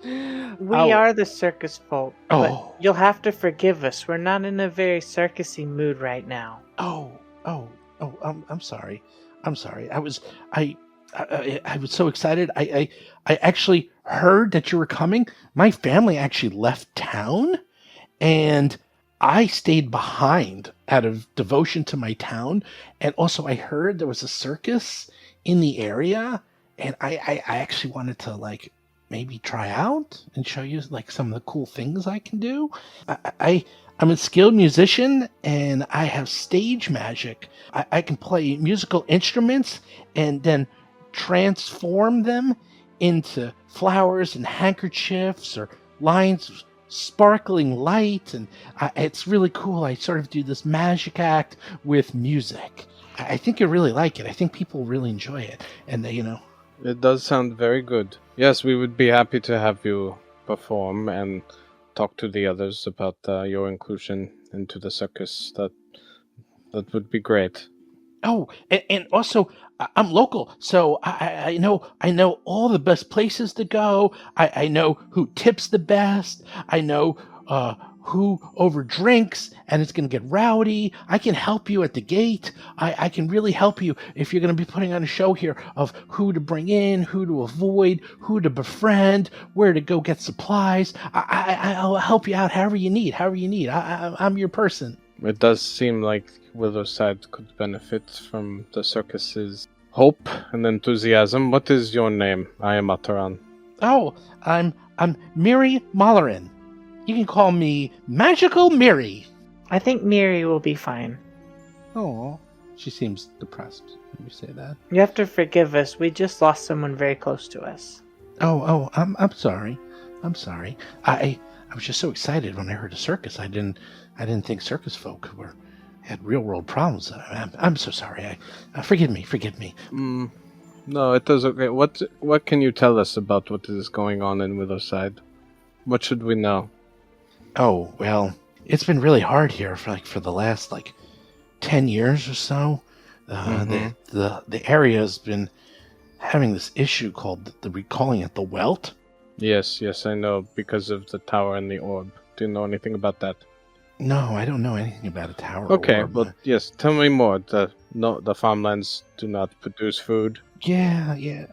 We are the circus folk, but you'll have to forgive us. We're not in a very circusy mood right now. I'm sorry. I was so excited. I actually heard that you were coming. My family actually left town, and I stayed behind out of devotion to my town. And also, I heard there was a circus in the area, and I actually wanted to maybe try out and show you some of the cool things I can do. I'm a skilled musician, and I have stage magic. I can play musical instruments and then transform them into flowers and handkerchiefs or lines of sparkling light, and it's really cool. I sort of do this magic act with music. I think you'll really like it. I think people really enjoy it, and It does sound very good. Yes, we would be happy to have you perform and talk to the others about your inclusion into the circus. That would be great. Oh, and also I'm local, so I know all the best places to go. I know who tips the best. I know who overdrinks and it's going to get rowdy. I can help you at the gate. I can really help you if you're going to be putting on a show here of who to bring in, who to avoid, who to befriend, where to go get supplies. I'll help you out however you need. I'm your person. It does seem like Willowside could benefit from the circus's hope and enthusiasm. What is your name? I am Ataran. Oh, I'm Miri Mollerin. You can call me Magical Miri. I think Miri will be fine. Oh, she seems depressed when you say that. You have to forgive us. We just lost someone very close to us. Oh, I'm sorry. I'm sorry. I was just so excited when I heard a circus. I didn't think circus folk had real world problems. I'm so sorry. Forgive me. No, it is okay. What can you tell us about what is going on in Willowside? What should we know? Oh, well, it's been really hard here for the last 10 years or so. The area has been having this issue called we're calling it the Welt. Yes, I know, because of the tower and the orb. Do you know anything about that? No, I don't know anything about a tower. Okay, orb. well, yes, tell me more. The farmlands do not produce food. Yeah.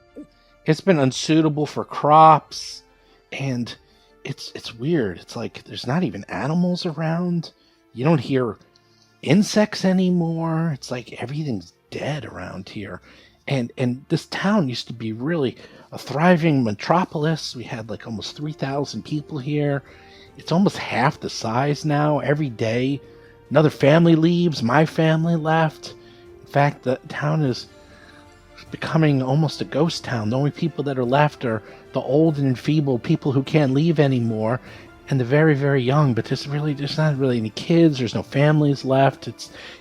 It's been unsuitable for crops, and it's weird. It's like there's not even animals around. You don't hear insects anymore. It's like everything's dead around here. And this town used to be really a thriving metropolis. We had almost 3,000 people here. It's almost half the size now. Every day, another family leaves. My family left. In fact, the town is becoming almost a ghost town. The only people that are left are the old and enfeebled people who can't leave anymore, and the very, very young. But there's not really any kids. There's no families left.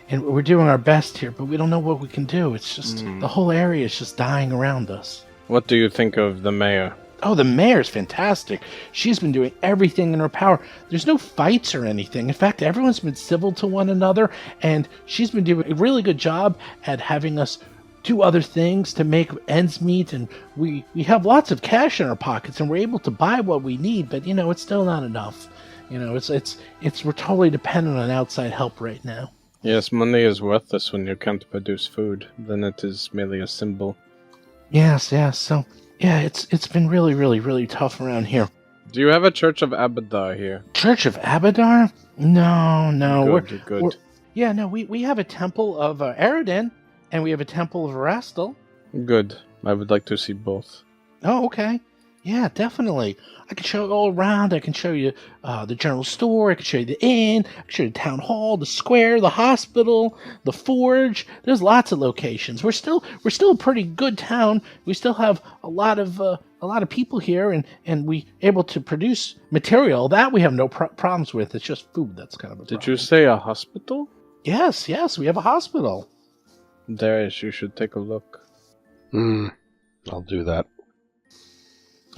And we're doing our best here, but we don't know what we can do. It's just the whole area is just dying around us. What do you think of the mayor? Oh, the mayor's fantastic. She's been doing everything in her power. There's no fights or anything. In fact, everyone's been civil to one another, and she's been doing a really good job at having us do other things to make ends meet, and we have lots of cash in our pockets, and we're able to buy what we need, but, it's still not enough. We're totally dependent on outside help right now. Yes, money is worthless when you can't produce food. Then it is merely a symbol. Yes. So, yeah, it's been really, really, really tough around here. Do you have a Church of Abadar here? Church of Abadar? No. Good. We have a temple of Eredin, and we have a temple of Erastil. Good. I would like to see both. Oh, okay. Yeah, definitely. I can show you all around. I can show you the general store. I can show you the inn. I can show you the town hall, the square, the hospital, the forge. There's lots of locations. We're still a pretty good town. We still have a lot of people here, and we able to produce material that we have no problems with. It's just food that's kind of a problem. Did you say a hospital? Yes, we have a hospital. Darius, you should take a look. I'll do that.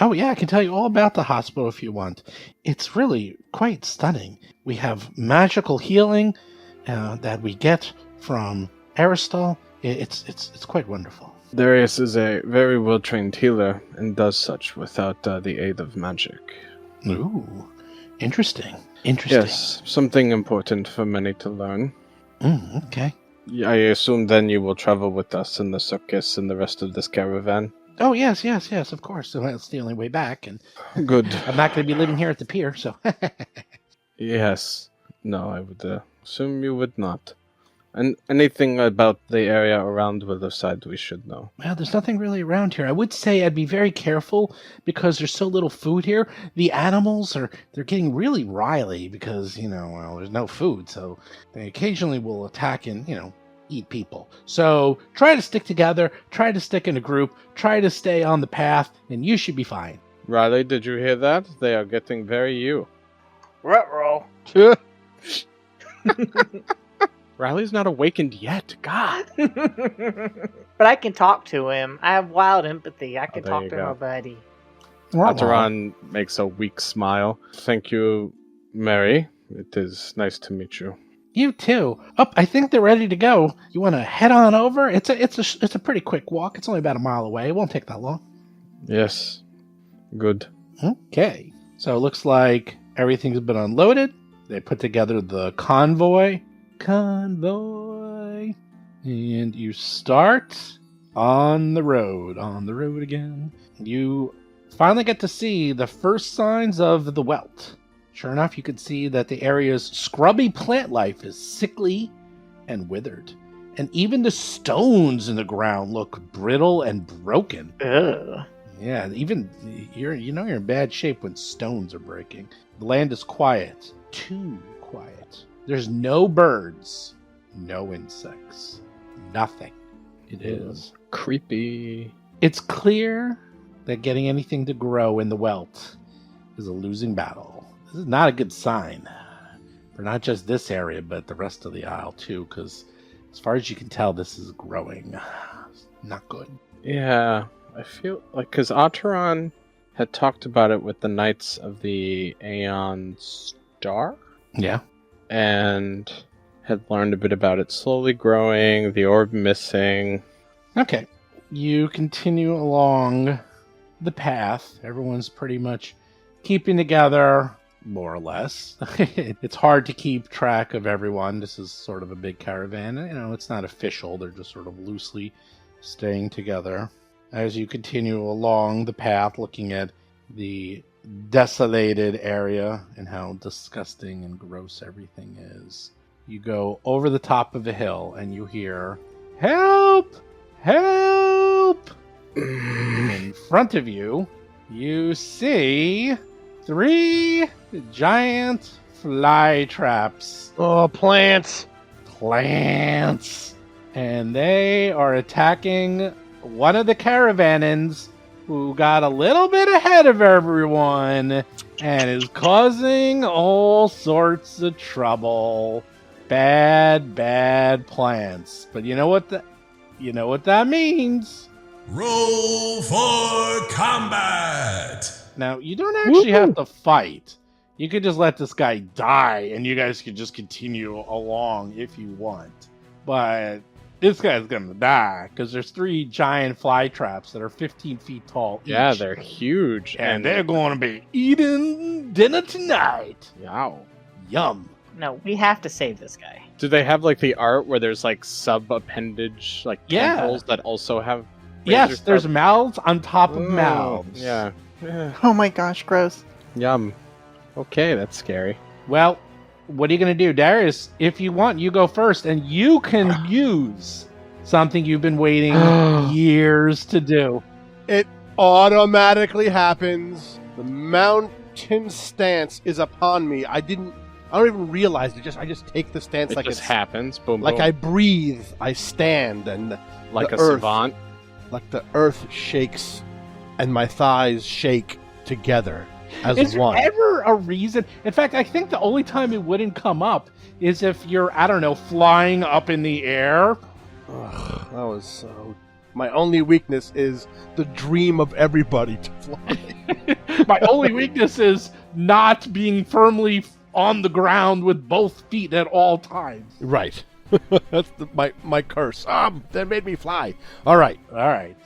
Oh, yeah, I can tell you all about the hospital if you want. It's really quite stunning. We have magical healing that we get from Aristal. It's quite wonderful. Darius is a very well-trained healer and does such without the aid of magic. Ooh, interesting. Yes, something important for many to learn. Okay. I assume then you will travel with us in the circus and the rest of this caravan. Oh, yes, of course. So that's the only way back. And good. I'm not going to be living here at the pier, so. Yes. No, I would assume you would not. And anything about the area around Willowside we should know? Well, there's nothing really around here. I would say I'd be very careful because there's so little food here. The animals they're getting really riley because, there's no food. So they occasionally will attack and, eat people. So try to stick together, try to stick in a group, try to stay on the path, and you should be fine. Riley, did you hear that? They are getting very you. Ruh-roh. Riley's not awakened yet. God. But I can talk to him. I have wild empathy. I can talk to my buddy. Ataran makes a weak smile. Thank you, Mary. It is nice to meet you. You too. Up, I think they're ready to go. You want to head on over? It's a pretty quick walk. It's only about a mile away. It won't take that long. Yes. Good. Okay. So it looks like everything's been unloaded. They put together the convoy. And you start on the road. On the road again. You finally get to see the first signs of the welt. Sure enough, you can see that the area's scrubby plant life is sickly and withered. And even the stones in the ground look brittle and broken. Ugh. Yeah, even you're in bad shape when stones are breaking. The land is quiet. Too quiet. There's no birds. No insects. Nothing. It is creepy. It's clear that getting anything to grow in the welt is a losing battle. This is not a good sign for not just this area, but the rest of the isle too, because as far as you can tell, this is growing. Not good. Yeah, I feel like because Otteron had talked about it with the Knights of the Aeon Star. Yeah. And had learned a bit about it slowly growing, the orb missing. Okay. You continue along the path. Everyone's pretty much keeping together, more or less. It's hard to keep track of everyone. This is sort of a big caravan. It's not official. They're just sort of loosely staying together. As you continue along the path, looking at the desolated area and how disgusting and gross everything is, you go over the top of a hill and you hear, "Help! Help!" In front of you, you see 3 giant fly traps. Oh, plants! Plants! And they are attacking one of the caravannins who got a little bit ahead of everyone and is causing all sorts of trouble. Bad plants. But you know what that means? Roll for combat! Now, you don't actually have to fight. You could just let this guy die, and you guys could just continue along if you want. But this guy's gonna die, because there's 3 giant fly traps that are 15 feet tall each. Yeah, they're huge. And they're going to be eating dinner tonight. Yow. Yum. No, we have to save this guy. Do they have like the art where there's like sub-appendage, like tentacles that also have... Yes, there's mouths on top of mouths. Yeah. Oh my gosh, gross. Yum. Okay, that's scary. Well, what are you going to do? Darius, if you want, you go first, and you can use something you've been waiting years to do. It automatically happens. The mountain stance is upon me. I don't even realize it. I just take the stance It just happens. Boom, like boom. I breathe. I stand, and like the a earth, savant. like the earth shakes, and my thighs shake together as Is one. there ever a reason? In fact, I think the only time it wouldn't come up is if you're, I don't know, flying up in the air. Ugh, that was so... My only weakness is the dream of everybody to fly. My only weakness is not being firmly on the ground with both feet at all times. Right. That's my curse. That made me fly. All right. All right.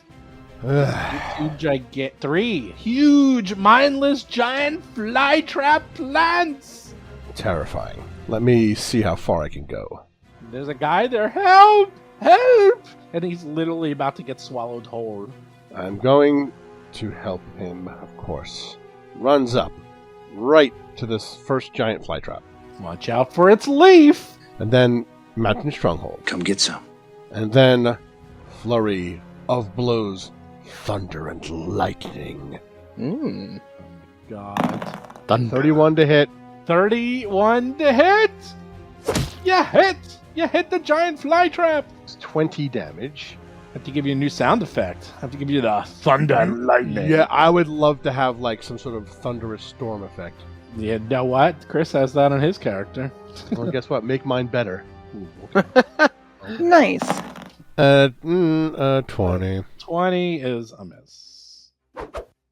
3 huge, mindless, giant flytrap plants. Terrifying. Let me see how far I can go. There's a guy there. Help! Help! And he's literally about to get swallowed whole. I'm going to help him, of course. Runs up right to this first giant flytrap. Watch out for its leaf. And then Mountain Stronghold. Come get some. And then flurry of blows. Thunder and lightning. God. Thunder. 31 to hit. 31 to hit. You hit. You hit the giant flytrap. It's 20 damage. I have to give you a new sound effect. I have to give you the thunder and lightning. Yeah, I would love to have like some sort of thunderous storm effect. You know what? Chris has that on his character. Well, guess what? Make mine better. Nice. 20. 20 is a miss.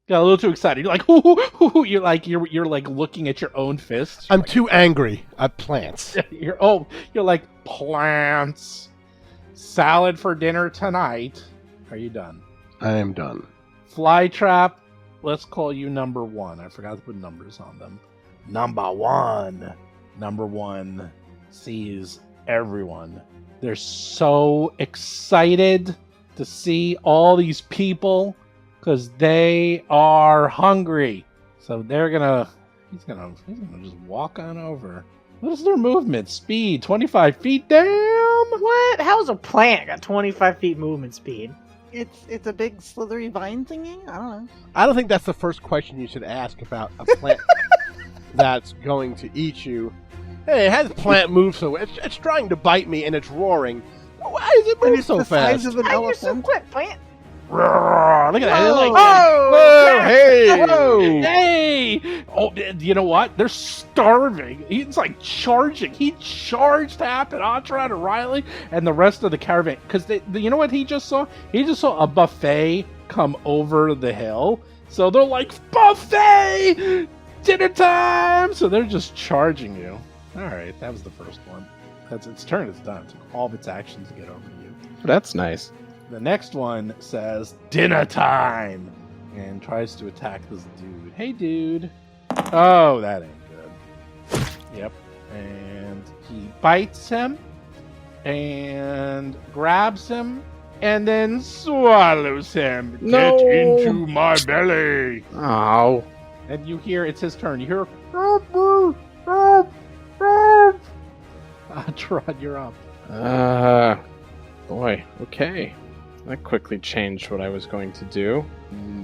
Got a little too excited. You're like, hoo. You're like looking at your own fists. I'm too angry at plants. You're like plants. Salad for dinner tonight. Are you done? I am done. Flytrap. Let's call you number 1. I forgot to put numbers on them. Number 1. Number 1 sees everyone. They're so excited to see all these people because they are hungry. So he's gonna just walk on over. What is their movement speed? 25 feet? Damn! What? How's a plant got 25 feet movement speed? It's a big slithery vine thingy? I don't know. I don't think that's the first question you should ask about a plant that's going to eat you. Hey, how does plant move so? It's trying to bite me and it's roaring. Why does it move It's so the fast? size of an How you so elephant. quick, plant? Roar. Look at that. Whoa. They're like, Hey! whoa! Hey! Oh, you know what? They're starving. He's like charging. He charged Hap and Atron and Riley and the rest of the caravan. Because you know what he just saw? He just saw a buffet come over the hill. So they're like, buffet! Dinner time! So they're just charging you. All right, that was the first one. That's its turn. It's done. It took all of its actions to get over to you. That's nice. The next one says, dinner time! And tries to attack this dude. Hey, dude. Oh, that ain't good. Yep. And he bites him and grabs him and then swallows him. No. Get into my belly. Oh. And you hear, it's his turn. You hear, Trod, you're up. Boy, okay. That quickly changed what I was going to do.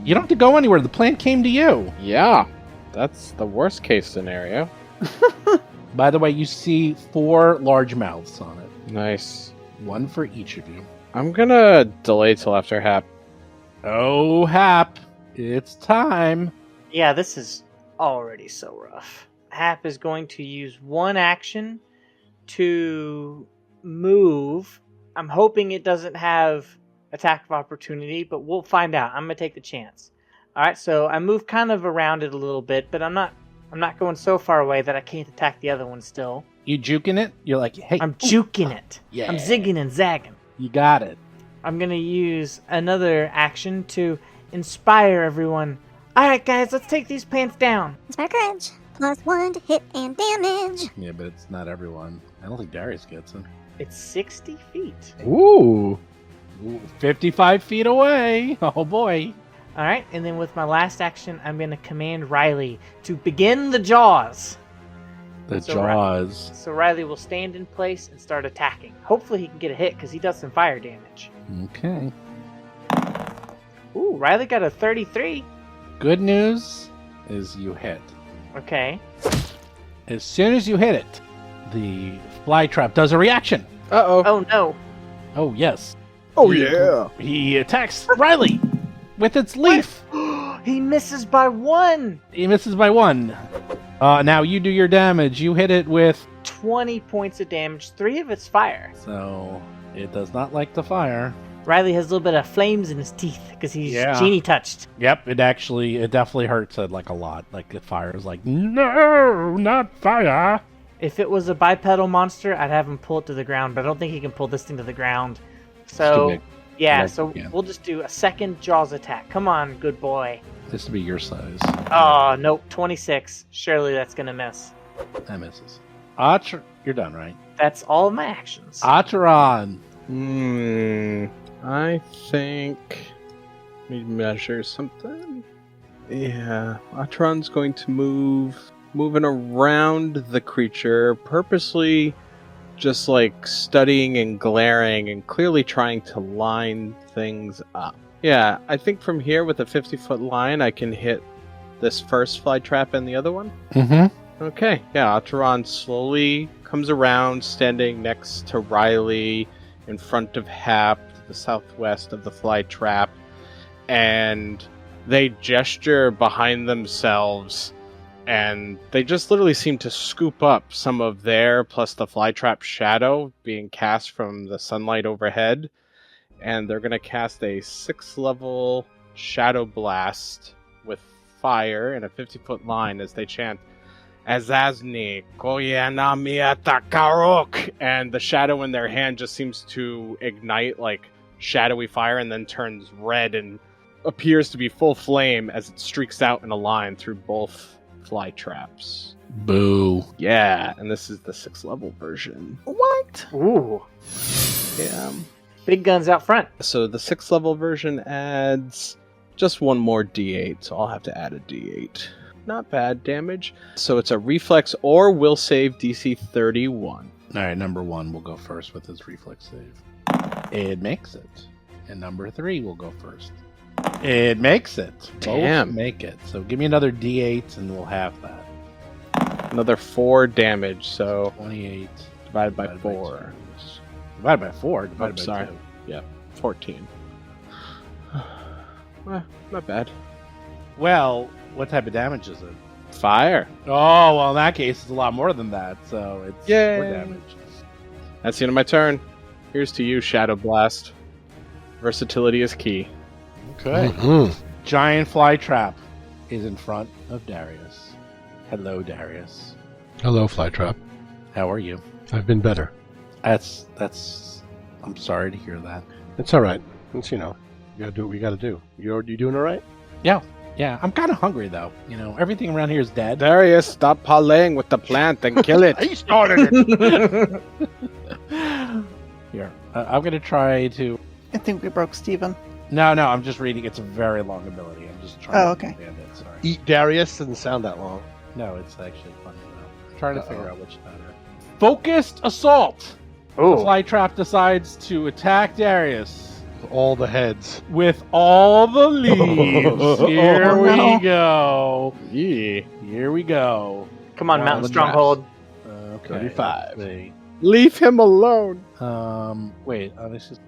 You don't have to go anywhere. The plant came to you. Yeah, that's the worst case scenario. By the way, you see 4 large mouths on it. Nice. 1 for each of you. I'm gonna delay till after Hap. Oh, Hap. It's time. Yeah, this is already so rough. Hap is going to use 1 action to move. I'm hoping it doesn't have attack of opportunity, but we'll find out. I'm gonna take the chance. All right, so I move kind of around it a little bit, but I'm not going so far away that I can't attack the other one still. You juking it? You're like, hey. I'm juking it. Yeah. I'm zigging and zagging. You got it. I'm gonna use another action to inspire everyone. All right, guys, let's take these plants down. Inspire courage. +1 to hit and damage. Yeah, but it's not everyone. I don't think Darius gets it. It's 60 feet. Ooh. 55 feet away. Oh, boy. All right, and then with my last action, I'm going to command Riley to begin the jaws. The So jaws. So Riley will stand in place and start attacking. Hopefully he can get a hit because he does some fire damage. Okay. Ooh, Riley got a 33. Good news is you hit. Okay. As soon as you hit it, the fly trap does a reaction. Uh-oh. Oh, no. Oh, yes. Oh, yeah. He attacks Riley with its leaf. He misses by 1. He misses by 1. Now you do your damage. You hit it with... 20 points of damage. 3 of it's fire. So, it does not like the fire. Riley has a little bit of flames in his teeth because he's genie touched. Yep, it definitely hurts it like a lot. Like the fire is like, no, not fire. If it was a bipedal monster, I'd have him pull it to the ground, but I don't think he can pull this thing to the ground. Too So, big. yeah, Yeah, so yeah. we'll just do a second Jaws attack. Come on, good boy. This to be your size. Oh, nope, 26. Surely that's going to miss. That misses. You're done, right? That's all of my actions. Atron. I think... Let me measure something. Yeah, Atron's going to moving around the creature, purposely just like studying and glaring and clearly trying to line things up. Yeah, I think from here with a 50-foot line, I can hit this first fly trap and the other one. Mm-hmm. Okay, yeah, Atron slowly comes around, standing next to Riley, in front of Hap, to the southwest of the fly trap, and they gesture behind themselves, and they just literally seem to scoop up some of their, plus the fly trap shadow being cast from the sunlight overhead, and they're going to cast a 6th level Shadow Blast with fire in a 50-foot line as they chant, Azazni, Koyanami Takarok, and the shadow in their hand just seems to ignite like shadowy fire and then turns red and appears to be full flame as it streaks out in a line through both fly traps. Boo. Yeah, and this is the 6th level version. What? Ooh. Yeah. Big guns out front. So the 6th level version adds just one more d8, so I'll have to add a d8. Not bad damage. So it's a reflex or will save DC 31. All right, number 1 will go first with his reflex save. It makes it. And number 3 will go first. It makes it. Damn. Both make it. So give me another d8 and we'll have that. Another 4 damage, so 28 divided by 4. Divided by 4? Divided by sorry. 2. Yep, 14. Well, not bad. Well, what type of damage is it? Fire. Oh, well, in that case, it's a lot more than that, so it's Yay. more damage. That's the end of my turn. Here's to you, Shadow Blast. Versatility is key. Okay. Mm-hmm. Giant fly trap is in front of Darius. Hello, Darius. Hello, Flytrap. How are you? I've been better. That's. I'm sorry to hear that. It's all right. It's, you gotta do what we gotta do. You doing all right? Yeah, I'm kind of hungry though. Everything around here is dead. Darius, stop parlaying with the plant and kill it. He started it. Here, I'm gonna try to. I think we broke Steven. No, I'm just reading. It's a very long ability. I'm just trying to okay. understand it. Sorry. Eat Darius doesn't sound that long. No, it's actually funny though. I'm trying to figure out which is better. Focused assault. The Ooh. Flytrap decides to attack Darius All the heads. with all the leaves. Here Oh, we no. go. Yeah. Here we go. Come on, Wow, Mountain the Stronghold. Okay. 35. let's see. Leave him alone. Wait. Oh, this is.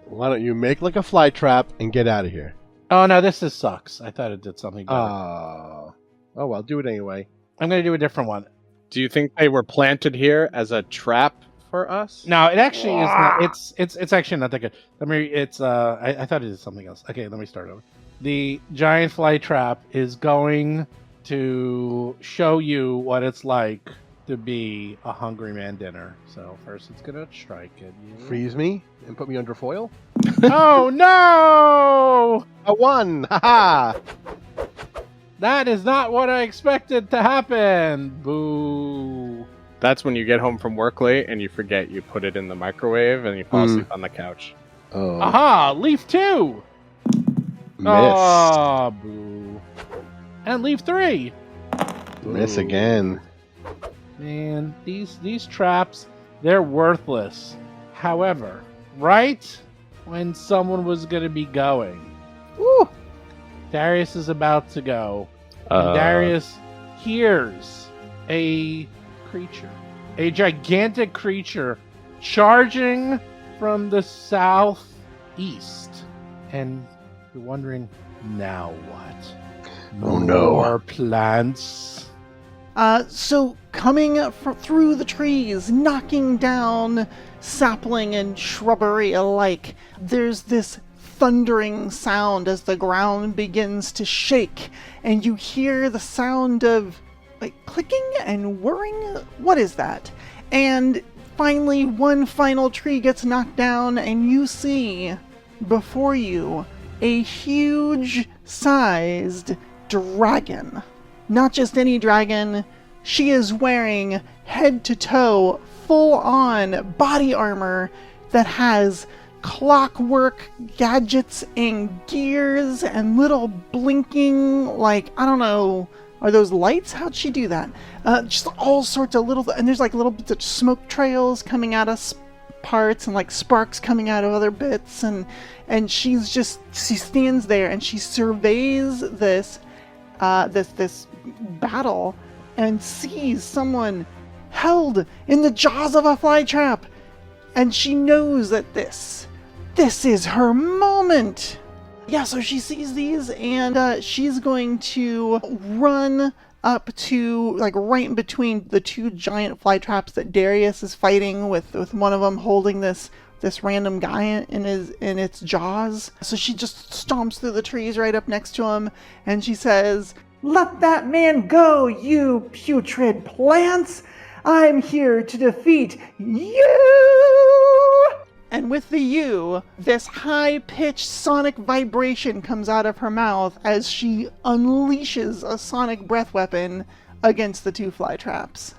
Why don't you make like a fly trap and get out of here? Oh no, this is sucks. I thought it did something better. Oh well, do it anyway. I'm gonna do a different one. Do you think they were planted here as a trap for us? No, it actually is not. It's actually not that good. I thought it did something else. Okay, let me start over. The giant fly trap is going to show you what it's like to be a hungry man dinner. So first, it's gonna strike at you. Freeze me and put me under foil. Oh no! I won! Haha! That is not what I expected to happen. Boo. That's when you get home from work late and you forget you put it in the microwave and you fall asleep on the couch. Oh, Aha! Leaf 2! miss. Oh, boo. And leaf 3! Miss again. Man, these traps, they're worthless. However, right when someone was going to be going, woo, Darius is about to go. And Darius hears a creature, a gigantic creature, charging from the southeast. And you're wondering, now what? Oh, no. More plants. So coming through the trees, knocking down sapling and shrubbery alike, there's this thundering sound as the ground begins to shake, and you hear the sound of like clicking and whirring. What is that? And finally, one final tree gets knocked down, and you see before you a huge-sized dragon. Not just any dragon. She is wearing head-to-toe, full-on body armor that has clockwork gadgets and gears and little blinking, like, I don't know, are those lights? How'd she do that? Just all sorts of little, and there's like little bits of smoke trails coming out of parts and like sparks coming out of other bits, and she stands there and she surveys this battle and sees someone held in the jaws of a fly trap, and she knows that this is her moment. Yeah, so she sees these, and she's going to run up to, like, right in between the two giant fly traps that Darius is fighting with one of them holding this this random guy in its jaws. So she just stomps through the trees right up next to him, and she says, "Let that man go, you putrid plants! I'm here to defeat you!" And with the "you," this high-pitched sonic vibration comes out of her mouth as she unleashes a sonic breath weapon against the two fly traps.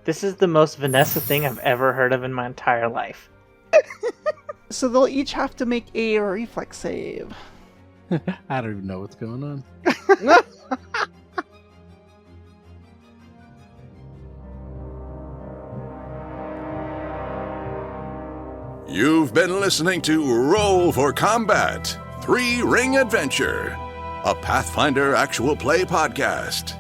This is the most Vanessa thing I've ever heard of in my entire life. So they'll each have to make a reflex save. I don't even know what's going on. You've been listening to Roll for Combat 3-Ring Adventure, a Pathfinder actual play podcast.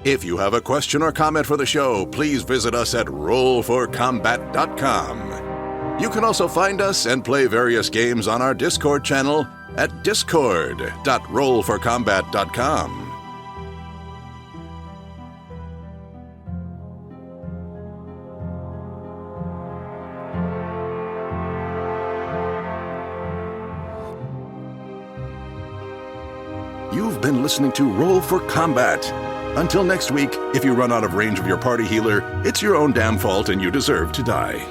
If you have a question or comment for the show, please visit us at rollforcombat.com. You can also find us and play various games on our Discord channel at discord.rollforcombat.com. You've been listening to Roll for Combat. Until next week, if you run out of range of your party healer, it's your own damn fault and you deserve to die.